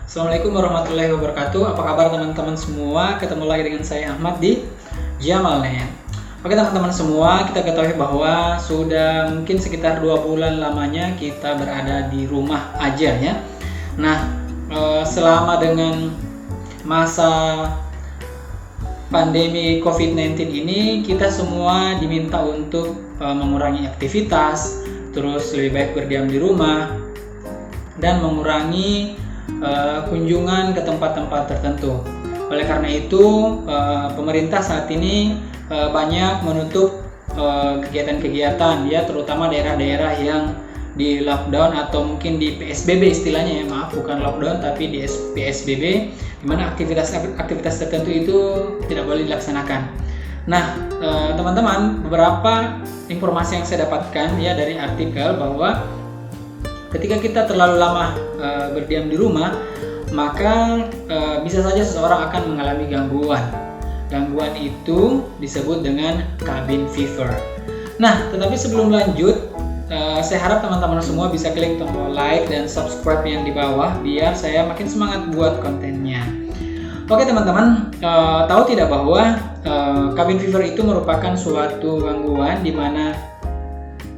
Assalamualaikum warahmatullahi wabarakatuh. Apa kabar teman-teman semua? Ketemu lagi dengan saya Ahmad di Jamalnet. Oke teman-teman semua, kita ketahui bahwa sudah mungkin sekitar 2 bulan lamanya kita berada di rumah aja ya. Nah, selama dengan masa pandemi COVID-19 ini, kita semua diminta untuk mengurangi aktivitas, terus lebih baik berdiam di rumah, dan mengurangi kunjungan ke tempat-tempat tertentu. Oleh karena itu, pemerintah saat ini banyak menutup kegiatan-kegiatan ya, terutama daerah-daerah yang di lockdown atau mungkin di PSBB istilahnya ya, maaf bukan lockdown tapi di PSBB, di mana aktivitas tertentu itu tidak boleh dilaksanakan. Nah, teman-teman, beberapa informasi yang saya dapatkan ya dari artikel bahwa ketika kita terlalu lama berdiam di rumah, maka bisa saja seseorang akan mengalami gangguan. Gangguan itu disebut dengan cabin fever. Nah, tetapi sebelum lanjut, saya harap teman-teman semua bisa klik tombol like dan subscribe yang di bawah biar saya makin semangat buat kontennya. Oke teman-teman, tahu tidak bahwa cabin fever itu merupakan suatu gangguan di mana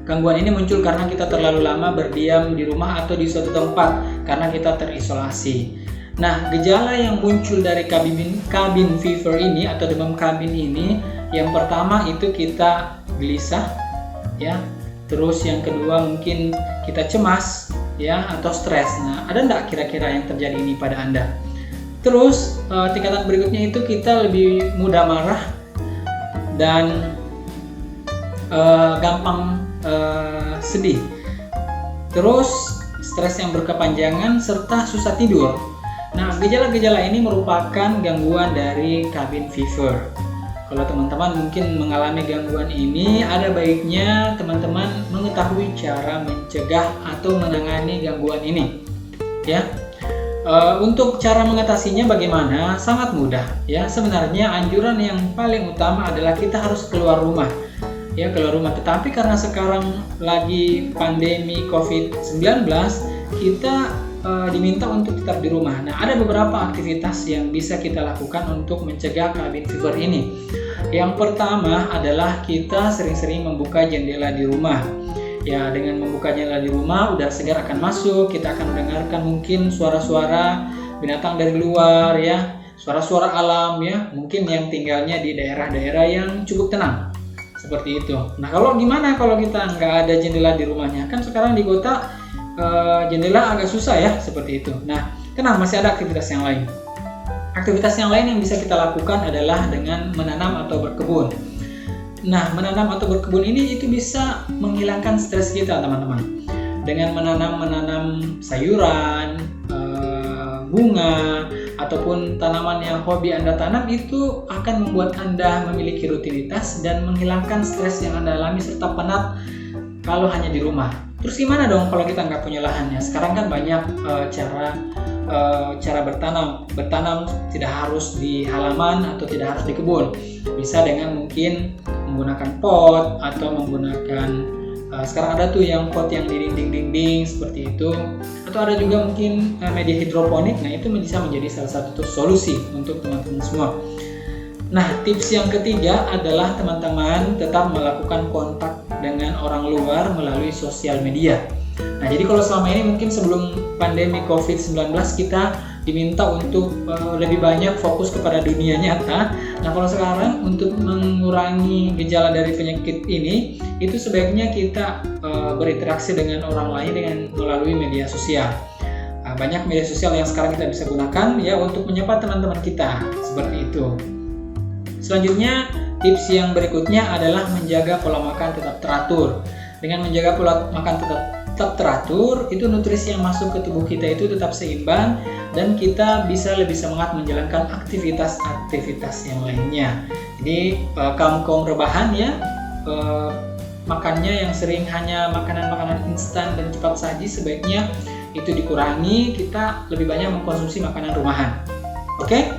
gangguan ini muncul karena kita terlalu lama berdiam di rumah atau di suatu tempat karena kita terisolasi. Nah, gejala yang muncul dari cabin fever ini atau demam kabin ini, yang pertama itu kita gelisah, ya. Terus yang kedua mungkin kita cemas, ya, atau stres. Nah, ada enggak kira-kira yang terjadi ini pada Anda? Terus tingkatan berikutnya itu kita lebih mudah marah dan gampang sedih, terus stres yang berkepanjangan serta susah tidur. Nah, gejala-gejala ini merupakan gangguan dari cabin fever. Kalau teman-teman mungkin mengalami gangguan ini, ada baiknya teman-teman mengetahui cara mencegah atau menangani gangguan ini. Ya, untuk cara mengatasinya bagaimana? Sangat mudah. Ya, sebenarnya anjuran yang paling utama adalah kita harus keluar rumah. Ya, keluar rumah. Tetapi karena sekarang lagi pandemi COVID-19, kita diminta untuk tetap di rumah. Nah, ada beberapa aktivitas yang bisa kita lakukan untuk mencegah cabin fever ini. Yang pertama adalah kita sering-sering membuka jendela di rumah. Ya, dengan membuka jendela di rumah, udara segar akan masuk, kita akan mendengarkan mungkin suara-suara binatang dari luar ya, suara-suara alam ya, mungkin yang tinggalnya di daerah-daerah yang cukup tenang. Seperti itu. Nah, kalau gimana kalau kita nggak ada jendela di rumahnya? Kan sekarang di kota jendela agak susah ya, seperti itu. Nah, tenang, masih ada aktivitas yang lain. Aktivitas yang lain yang bisa kita lakukan adalah dengan menanam atau berkebun. Nah, menanam atau berkebun ini itu bisa menghilangkan stres kita, teman-teman. Dengan menanam sayuran, bunga, ataupun tanaman yang hobi Anda tanam, itu akan membuat Anda memiliki rutinitas dan menghilangkan stres yang Anda alami serta penat kalau hanya di rumah. Terus gimana dong kalau kita nggak punya lahannya? Sekarang kan banyak cara bertanam tidak harus di halaman atau tidak harus di kebun. Bisa dengan mungkin menggunakan pot atau menggunakan sekarang ada tuh yang pot yang di dinding-dinding seperti itu, atau ada juga mungkin media hidroponik. Nah, itu bisa menjadi salah satu solusi untuk teman-teman semua. Nah, tips yang ketiga adalah teman-teman tetap melakukan kontak dengan orang luar melalui sosial media. Nah, jadi kalau selama ini mungkin sebelum pandemi COVID-19 kita diminta untuk lebih banyak fokus kepada dunia nyata. Nah, kalau sekarang untuk mengurangi gejala dari penyakit ini, itu sebaiknya kita berinteraksi dengan orang lain dengan melalui media sosial. Banyak media sosial yang sekarang kita bisa gunakan ya untuk menyapa teman-teman kita, seperti itu. Selanjutnya, tips yang berikutnya adalah menjaga pola makan tetap teratur. Dengan menjaga pola makan tetap teratur, itu nutrisi yang masuk ke tubuh kita itu tetap seimbang dan kita bisa lebih semangat menjalankan aktivitas-aktivitas yang lainnya. Jadi kaum rebahan ya, makannya yang sering hanya makanan-makanan instan dan cepat saji, sebaiknya itu dikurangi, kita lebih banyak mengkonsumsi makanan rumahan. Oke?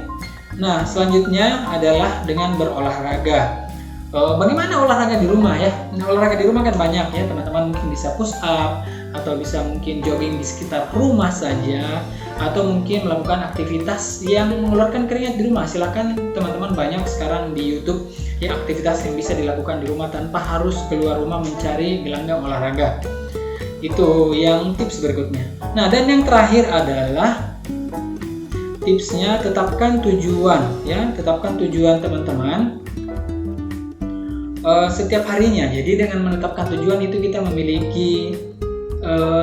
Nah, selanjutnya adalah dengan berolahraga. Bagaimana olahraga di rumah ya? Olahraga di rumah kan banyak ya, teman-teman mungkin bisa push up, atau bisa mungkin jogging di sekitar rumah saja, atau mungkin melakukan aktivitas yang mengeluarkan keringat di rumah. Silakan teman-teman, banyak sekarang di YouTube ya aktivitas yang bisa dilakukan di rumah tanpa harus keluar rumah mencari gelanggang olahraga. Itu yang tips berikutnya. Nah, dan yang terakhir adalah tipsnya tetapkan tujuan ya, tetapkan tujuan teman-teman setiap harinya. Jadi dengan menetapkan tujuan itu kita memiliki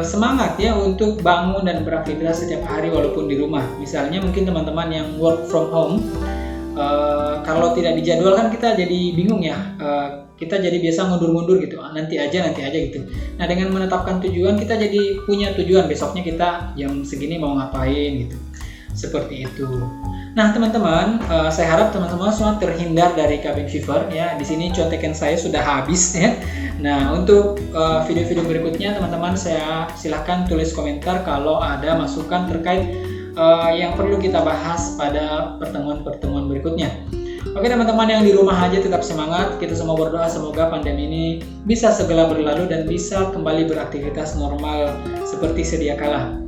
semangat ya untuk bangun dan beraktivitas setiap hari walaupun di rumah. Misalnya mungkin teman-teman yang work from home, kalau tidak dijadwalkan kita jadi bingung ya, kita jadi biasa mundur-mundur gitu, nanti aja gitu. Nah, dengan menetapkan tujuan kita jadi punya tujuan, besoknya kita jam segini mau ngapain gitu, seperti itu. Nah teman-teman, saya harap teman-teman semua terhindar dari cabin fever ya. Di sini contekan saya sudah habis ya. Nah, untuk video-video berikutnya teman-teman, saya silahkan tulis komentar kalau ada masukan terkait yang perlu kita bahas pada pertemuan-pertemuan berikutnya. Oke teman-teman yang di rumah aja, tetap semangat. Kita semua berdoa semoga pandemi ini bisa segera berlalu dan bisa kembali beraktivitas normal seperti sedia kala.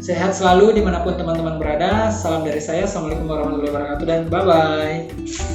Sehat selalu dimanapun teman-teman berada. Salam dari saya. Assalamualaikum warahmatullahi wabarakatuh dan bye-bye.